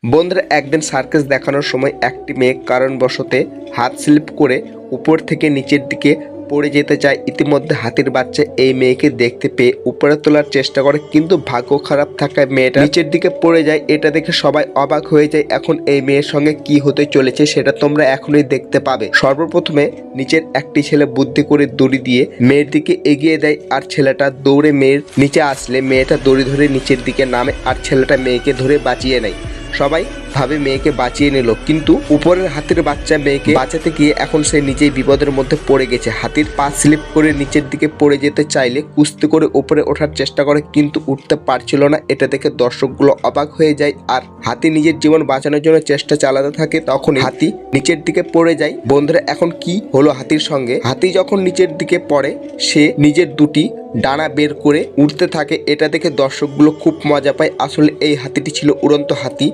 বন্ধুরা, একদিন সার্কাস দেখানোর সময় একটি মেয়ে কারণবশত হাত স্লিপ করে উপর থেকে নিচের দিকে পড়ে যেতে চায়। ইতিমধ্যে হাতির বাচ্চা এই মেয়েকে দেখতে পেয়ে উপরে তোলার চেষ্টা করে, কিন্তু ভাগ্য খারাপ থাকায় মেয়েটা নিচের দিকে পড়ে যায়। এটা দেখে সবাই অবাক হয়ে যায়। এখন এই মেয়ের সঙ্গে কি হতে চলেছে সেটা তোমরা এখনই দেখতে পাবে। সর্বপ্রথমে নিচের একটি ছেলে বুদ্ধি করে দড়ি দিয়ে মেয়ের দিকে এগিয়ে দেয়, আর ছেলেটা দৌড়ে মেয়ের নিচে আসলে মেয়েটা দড়ি ধরে নিচের দিকে নামে, আর ছেলেটা মেয়েকে ধরে বাঁচিয়ে নেয়। সবাই ভাবে মেয়েকে বাঁচিয়ে নিল, কিন্তু উপরের হাতির বাচ্চা মেয়েকে বাঁচাতে গিয়ে এখন সে নিজেই বিপদের মধ্যে পড়ে গেছে। হাতির পা স্লিপ করে নিচের দিকে পড়ে যেতে চাইলে কুস্তি করে উপরে ওঠার চেষ্টা করে, কিন্তু উঠতে পারছিল না। এটা দেখে দর্শকগুলো অবাক হয়ে যায়, আর হাতি নিজের জীবন বাঁচানোর জন্য চেষ্টা চালাতে থাকে। তখন হাতি নিচের দিকে পড়ে যায়। বন্ধুরা, এখন কি হলো হাতির সঙ্গে? হাতি যখন নিচের দিকে পড়ে সে নিজের দুটি ডানা বের করে উঠতে থাকে। এটা দেখে দর্শকগুলো খুব মজা পায়। আসলে এই হাতিটি ছিল উড়ন্ত হাতি।